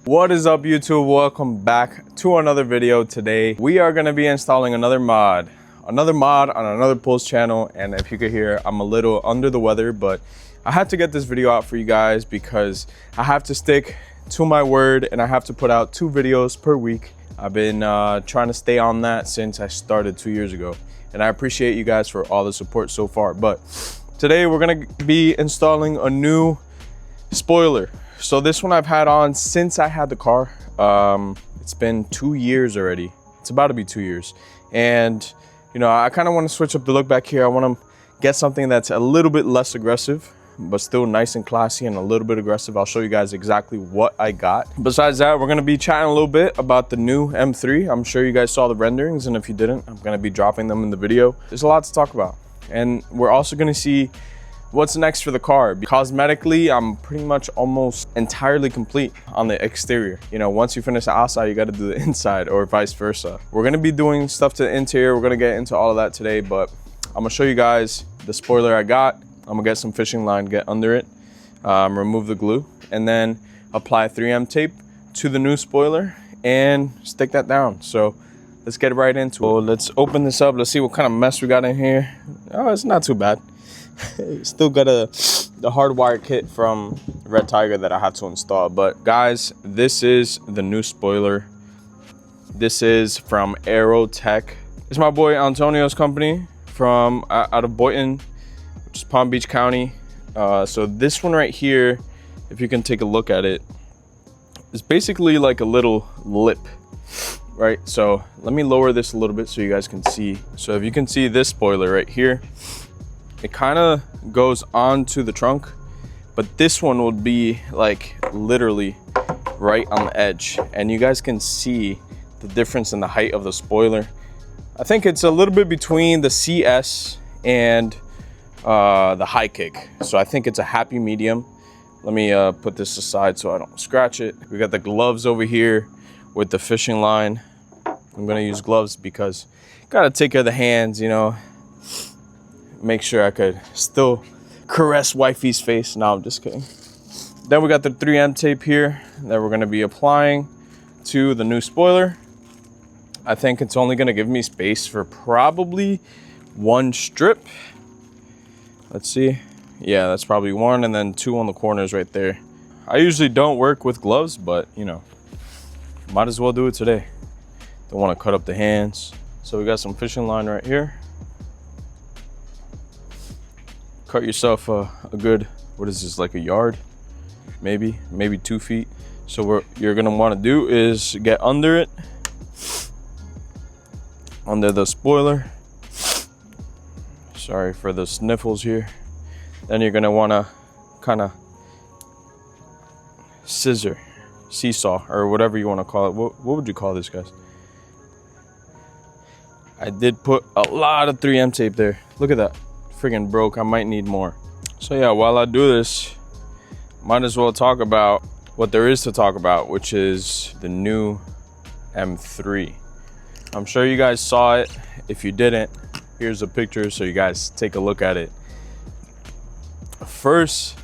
What is up, YouTube? Welcome back to another video. Today we are going to be installing another mod on another Pulse channel. And if you could hear, I'm a little under the weather, but I had to get this video out for you guys because I have to stick to my word and I have to put out 2 videos per week. I've been trying to stay on that since I started 2 years ago, and I appreciate you guys for all the support so far. But today we're gonna be installing a new spoiler. So this one I've had on since I had the car. It's been 2 years already. It's about to be 2 years. And you know, I kind of want to switch up the look back here. I want to get something that's a little bit less aggressive, but still nice and classy and a little bit aggressive. I'll show you guys exactly what I got. Besides that, we're going to be chatting a little bit about the new M3. I'm sure you guys saw the renderings, and if you didn't, I'm going to be dropping them in the video. There's a lot to talk about. And we're also going to see what's next for the car. Cosmetically, I'm pretty much almost entirely complete on the exterior. You know, once you finish the outside, you got to do the inside, or vice versa. We're going to be doing stuff to the interior. We're going to get into all of that today, but I'm going to show you guys the spoiler I got. I'm gonna get some fishing line, get under it, remove the glue, and then apply 3M tape to the new spoiler and stick that down. So let's get right into it. So let's open this up. Let's see what kind of mess we got in here. Oh, it's not too bad. Still got the hardwire kit from Red Tiger that I had to install. But guys, this is the new spoiler. This is from Aerotech. It's my boy Antonio's company from out of Boynton, just Palm Beach County. So this one right here, if you can take a look at it, is basically like a little lip, right? So let me lower this a little bit so you guys can see. So if you can see this spoiler right here, it kind of goes onto the trunk, but this one would be like literally right on the edge, and you guys can see the difference in the height of the spoiler. I think it's a little bit between the CS and the high kick, so I think it's a happy medium. Let me put this aside so I don't scratch it. We got the gloves over here with the fishing line. I'm gonna use gloves because gotta take care of the hands, you know, make sure I could still caress wifey's face. No, I'm just kidding. Then we got the 3M tape here that we're gonna be applying to the new spoiler. I think it's only gonna give me space for probably 1 strip. Let's see. Yeah, that's probably 1, and then 2 on the corners right there. I usually don't work with gloves, but you know, might as well do it today. Don't want to cut up the hands. So we got some fishing line right here. Cut yourself a good, what is this, like a yard? Maybe 2 feet. So what you're gonna want to do is get under it, under the spoiler. Sorry for the sniffles here. Then you're gonna wanna kind of seesaw, or whatever you wanna call it. What would you call this, guys? I did put a lot of 3M tape there. Look at that, friggin' broke. I might need more. So yeah, while I do this, might as well talk about what there is to talk about, which is the new M3. I'm sure you guys saw it. If you didn't, here's a picture so you guys take a look at it. First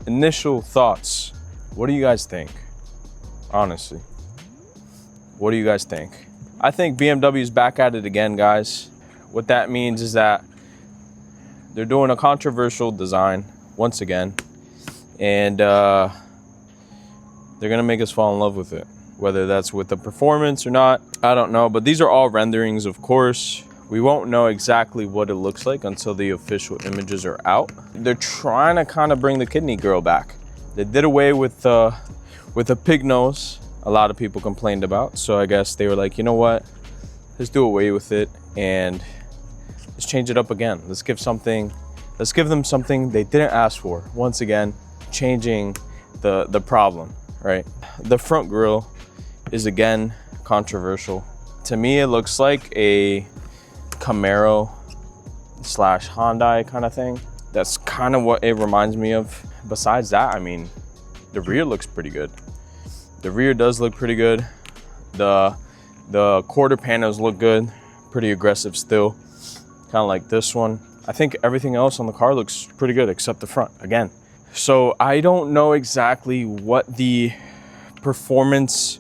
initial thoughts, what do you guys think? Honestly, what do you guys think? I think BMW is back at it again, guys. What that means is that they're doing a controversial design once again, and they're gonna make us fall in love with it. Whether that's with the performance or not, I don't know, but these are all renderings, of course. We won't know exactly what it looks like until the official images are out. They're trying to kind of bring the kidney girl back. They did away with a pig nose, a lot of people complained about. So I guess they were like, you know what? Let's do away with it and let's change it up again. Let's give them something they didn't ask for. Once again, changing the problem, right? The front grille is again controversial. To me, it looks like a Camaro / Hyundai kind of thing. That's kind of what it reminds me of. Besides that, I mean, the rear looks pretty good. The rear does look pretty good. The quarter panels look good, pretty aggressive still, kind of like this one. I think everything else on the car looks pretty good except the front again. So I don't know exactly what the performance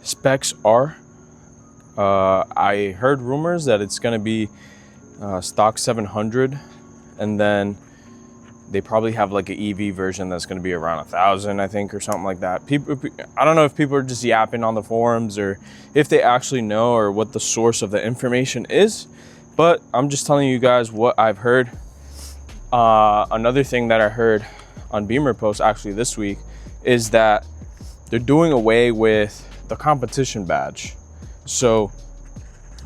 specs are. I heard rumors that it's going to be stock 700, and then they probably have like an EV version that's going to be around 1,000, I think, or something like that. I don't know if people are just yapping on the forums or if they actually know or what the source of the information is, but I'm just telling you guys what I've heard. Another thing that I heard on Beamer Post actually this week is that they're doing away with the competition badge. So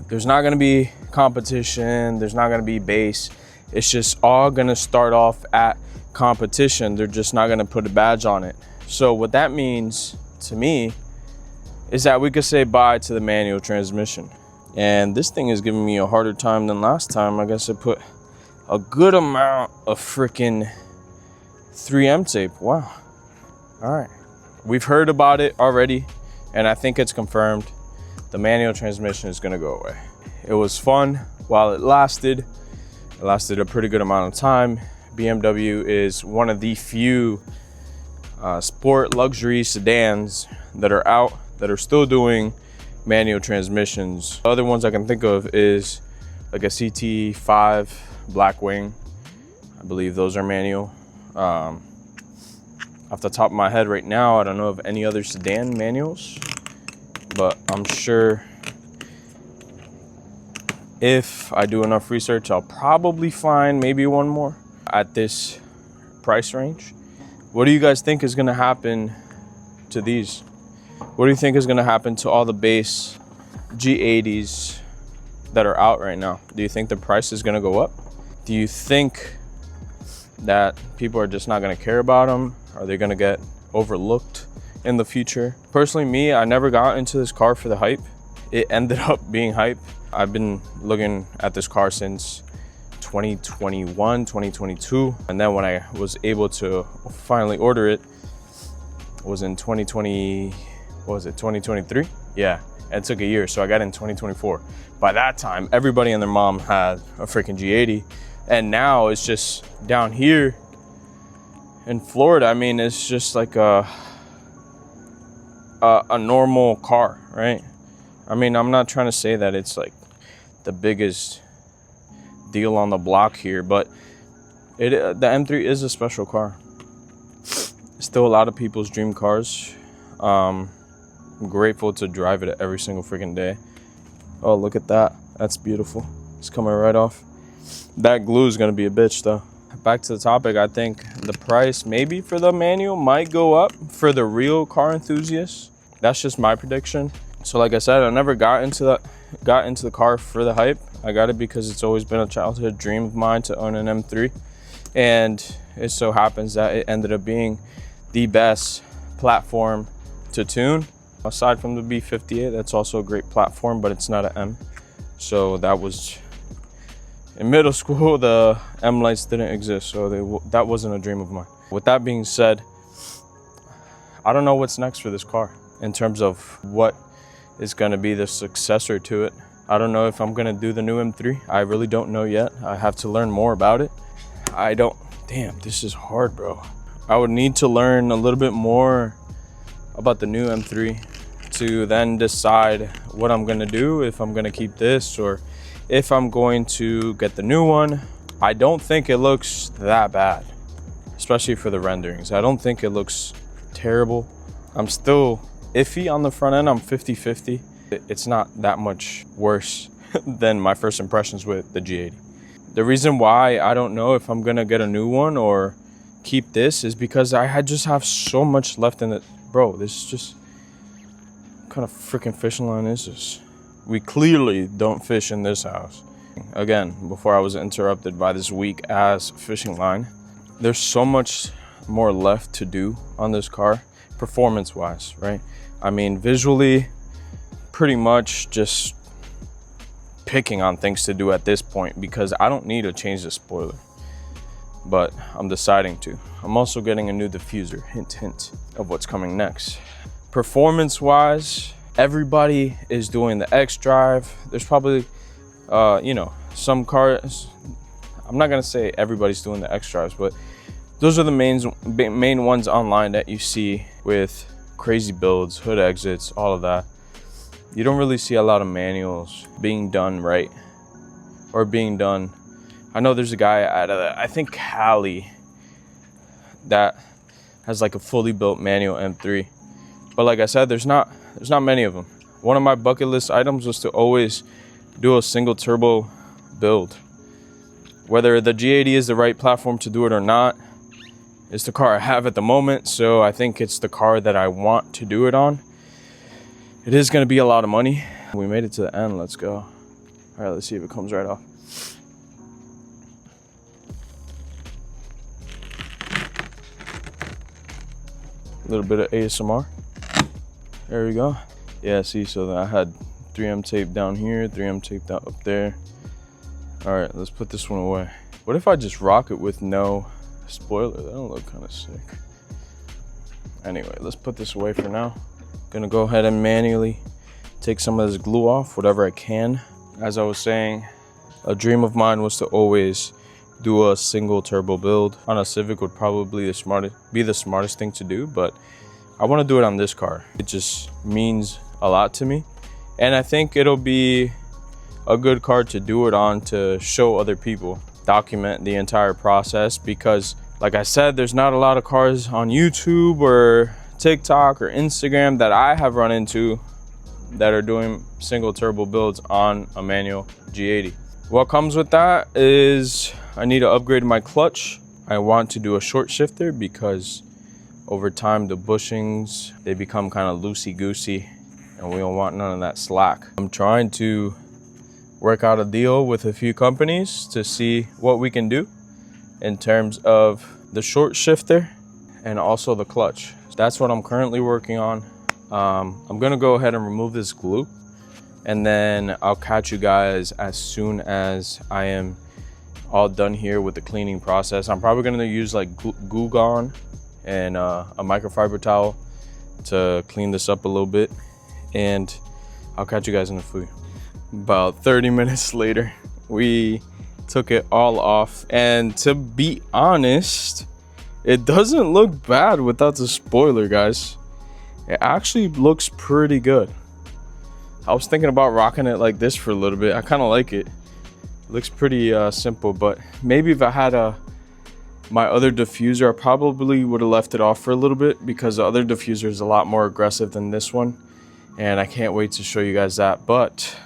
there's not going to be competition, there's not going to be base. It's just all going to start off at competition. They're just not going to put a badge on it. So what that means to me is that we could say bye to the manual transmission. And this thing is giving me a harder time than last time. I guess I put a good amount of freaking 3M tape. Wow. All right. We've heard about it already, and I think it's confirmed. The manual transmission is going to go away. It was fun while it lasted. It lasted a pretty good amount of time. BMW is one of the few sport luxury sedans that are out that are still doing manual transmissions. The other ones I can think of is like a CT5 Blackwing. I believe those are manual. Off the top of my head right now, I don't know of any other sedan manuals, but I'm sure if I do enough research, I'll probably find maybe one more at this price range. What do you guys think is going to happen to these? What do you think is going to happen to all the base G80s that are out right now? Do you think the price is going to go up? Do you think that people are just not going to care about them? Are they going to get overlooked in the future? Personally, me, I never got into this car for the hype. It ended up being hype. I've been looking at this car since 2021, 2022. And then when I was able to finally order it, was in 2020, what was it, 2023? Yeah, it took a year, so I got in 2024. By that time, everybody and their mom had a freaking G80. And now it's just down here in Florida. I mean, it's just like a normal car, right? I mean, I'm not trying to say that it's like the biggest deal on the block here, but the M3 is a special car. Still a lot of people's dream cars. I'm grateful to drive it every single freaking day. Oh, look at that. That's beautiful. It's coming right off. That glue is going to be a bitch though. Back to the topic, I think the price maybe for the manual might go up for the real car enthusiasts. That's just my prediction. So like I said, I never got into the car for the hype. I got it because it's always been a childhood dream of mine to own an M3. And it so happens that it ended up being the best platform to tune. Aside from the B58, that's also a great platform, but it's not an M. So that was, in middle school, the M lights didn't exist. So that wasn't a dream of mine. With that being said, I don't know what's next for this car in terms of what is going to be the successor to it. I don't know if I'm going to do the new M3. I really don't know yet. I have to learn more about it. Damn, this is hard, bro. I would need to learn a little bit more about the new M3 to then decide what I'm going to do, if I'm going to keep this or if I'm going to get the new one. I don't think it looks that bad, especially for the renderings. I don't think it looks terrible. I'm still iffy on the front end. I'm 50-50. It's not that much worse than my first impressions with the G80. The reason why I don't know if I'm gonna get a new one or keep this is because I just have so much left in it. Bro, this is just, what kind of freaking fishing line is this? We clearly don't fish in this house. Again, before I was interrupted by this weak ass fishing line. There's so much more left to do on this car, performance wise, right? I mean, visually, pretty much just picking on things to do at this point because I don't need to change the spoiler, but I'm deciding to. I'm also getting a new diffuser, hint, hint, of what's coming next. Performance wise, everybody is doing the X drive. There's probably, some cars, I'm not gonna say everybody's doing the X drives, but those are the main ones online that you see with crazy builds, hood exits, all of that. You don't really see a lot of manuals being done right or being done. I know there's a guy out of, I think, Cali that has like a fully built manual M3. But like I said, there's not many of them. One of my bucket list items was to always do a single turbo build. Whether the G80 is the right platform to do it or not, it's the car I have at the moment, so I think it's the car that I want to do it on. It is going to be a lot of money. We made it to the end. Let's go. All right, let's see if it comes right off. A little bit of ASMR. There we go. Yeah, see, so I had 3M tape down here, 3M tape up there. All right, let's put this one away. What if I just rock it with no spoiler? That'll look kind of sick. Anyway, let's put this away for now. Gonna go ahead and manually take some of this glue off, whatever I can. As I was saying, a dream of mine was to always do a single turbo build on a Civic. Would probably be the smartest thing to do, but I want to do it on this car. It just means a lot to me, and I think it'll be a good car to do it on, to show other people, document the entire process, because like I said, there's not a lot of cars on YouTube or TikTok or Instagram that I have run into that are doing single turbo builds on a manual G80. What comes with that is I need to upgrade my clutch. I want to do a short shifter because over time the bushings, they become kind of loosey-goosey and we don't want none of that slack. I'm trying to work out a deal with a few companies to see what we can do in terms of the short shifter and also the clutch. That's what I'm currently working on. I'm gonna go ahead and remove this glue, and then I'll catch you guys as soon as I am all done here with the cleaning process. I'm probably gonna use like Goo Gone and a microfiber towel to clean this up a little bit, and I'll catch you guys in a few. About 30 minutes later, we took it all off, and to be honest, it doesn't look bad without the spoiler, guys. It actually looks pretty good. I was thinking about rocking it like this for a little bit. I kind of like it. It looks pretty simple, but maybe if I had my other diffuser, I probably would have left it off for a little bit, because the other diffuser is a lot more aggressive than this one, and I can't wait to show you guys that. But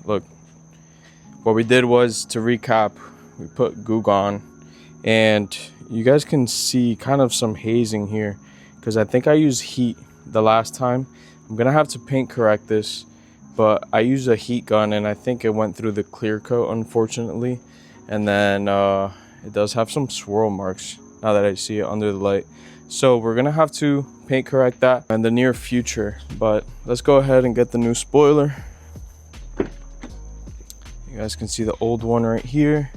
look, what we did was, to recap, we put Goo Gone, and you guys can see kind of some hazing here because I think I used heat the last time. I'm gonna have to paint correct this, but I used a heat gun and I think it went through the clear coat, unfortunately. And then it does have some swirl marks now that I see it under the light. So we're gonna have to paint correct that in the near future, but let's go ahead and get the new spoiler. You guys can see the old one right here.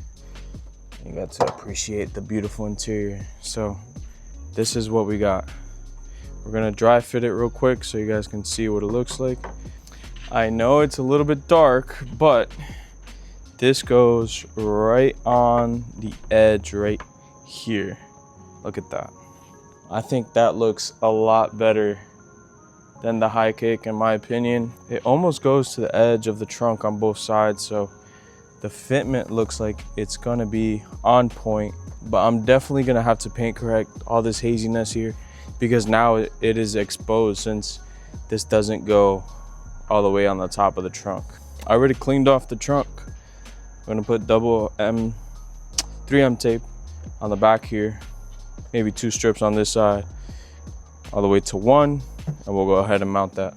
You got to appreciate the beautiful interior. So this is what we got. We're gonna dry fit it real quick so you guys can see what it looks like. I know it's a little bit dark, but this goes right on the edge right here. Look at that. I think that looks a lot better than the high kick, in my opinion. It almost goes to the edge of the trunk on both sides, so the fitment looks like it's gonna be on point, but I'm definitely gonna have to paint correct all this haziness here, because now it is exposed, since this doesn't go all the way on the top of the trunk. I already cleaned off the trunk. I'm gonna put double 3M tape on the back here, maybe 2 strips on this side, all the way to 1, and we'll go ahead and mount that.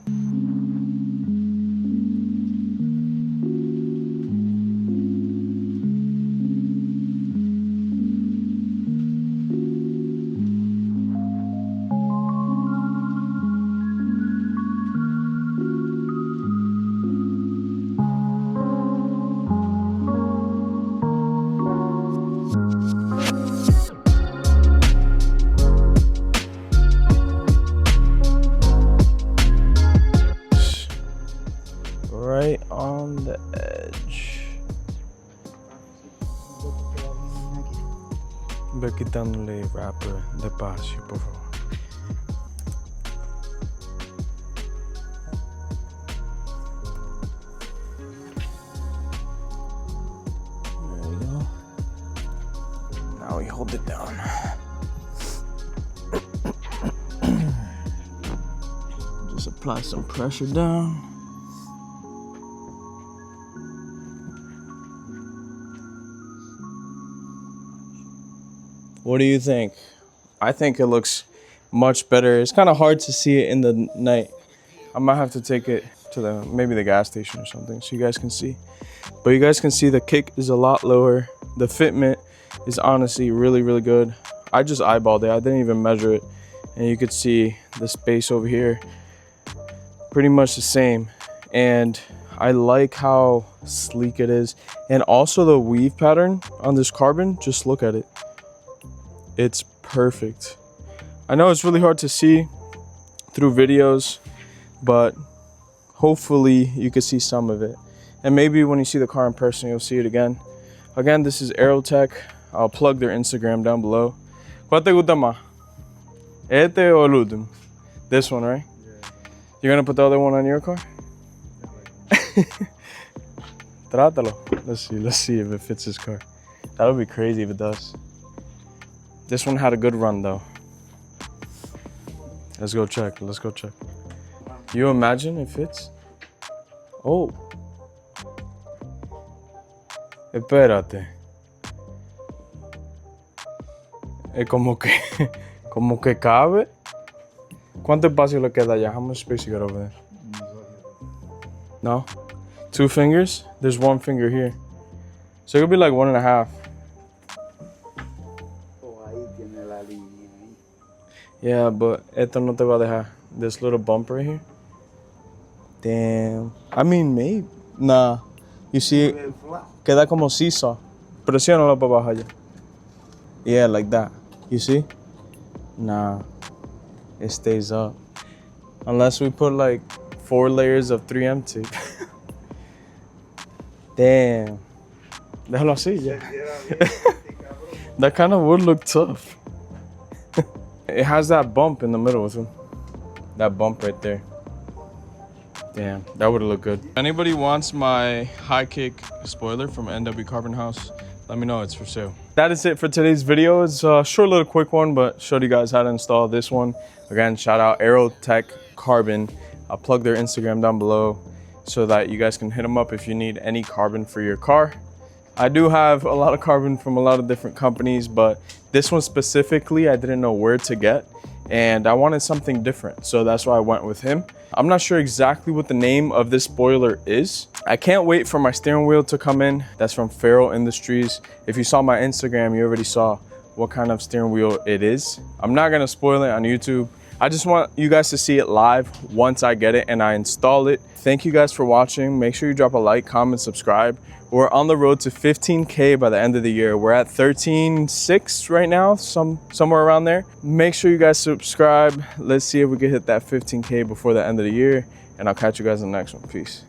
Right on the edge. Ve quitándole wrapper despacio, por favor. Let's apply some pressure down. What do you think? I think it looks much better. It's kind of hard to see it in the night. I might have to take it to maybe the gas station or something so you guys can see. But you guys can see the kick is a lot lower. The fitment is honestly really, really good. I just eyeballed it. I didn't even measure it. And you could see the space over here, pretty much the same. And I like how sleek it is. And also the weave pattern on this carbon, just look at it. It's perfect. I know it's really hard to see through videos, but hopefully you can see some of it. And maybe when you see the car in person, you'll see it again. Again, this is Aerotech. I'll plug their Instagram down below. ¿Cuál te gusta más? Este o el último? This one, right? Yeah. You're gonna put the other one on your car? Trátalo. Let's see if it fits his car. That would be crazy if it does. This one had a good run though. Let's go check. You imagine it fits? Oh. Espérate. Como que cabe. ¿Cuánto espacio le queda allá? How much space you got over there? No? 2 fingers? There's 1 finger here. So it could be like 1.5. Yeah, but esto no te va a dejar. This little bump right here. Damn. I mean, maybe. Nah. You see, queda como seesaw. Presiónalo para abajo allá. Yeah, like that. You see? Nah. It stays up. Unless we put like 4 layers of 3M tape. Damn. Déjalo así, yeah. That kind of would look tough. It has that bump in the middle with him. That bump right there. Damn, that would look good. Anybody wants my high kick spoiler from NW Carbon House, let me know, it's for sale. That is it for today's video. It's a short little quick one, but showed you guys how to install this one. Again, shout out Aerotech Carbon. I'll plug their Instagram down below so that you guys can hit them up if you need any carbon for your car. I do have a lot of carbon from a lot of different companies, but this one specifically, I didn't know where to get. And I wanted something different, so that's why I went with him. I'm not sure exactly what the name of this spoiler is. I can't wait for my steering wheel to come in. That's from Ferrell Industries. If you saw my Instagram, you already saw what kind of steering wheel it is. I'm not gonna spoil it on YouTube. I just want you guys to see it live once I get it and I install it. Thank you guys for watching. Make sure you drop a like, comment, subscribe. We're on the road to 15K by the end of the year. We're at 13.6 right now, somewhere around there. Make sure you guys subscribe. Let's see if we can hit that 15K before the end of the year. And I'll catch you guys in the next one. Peace.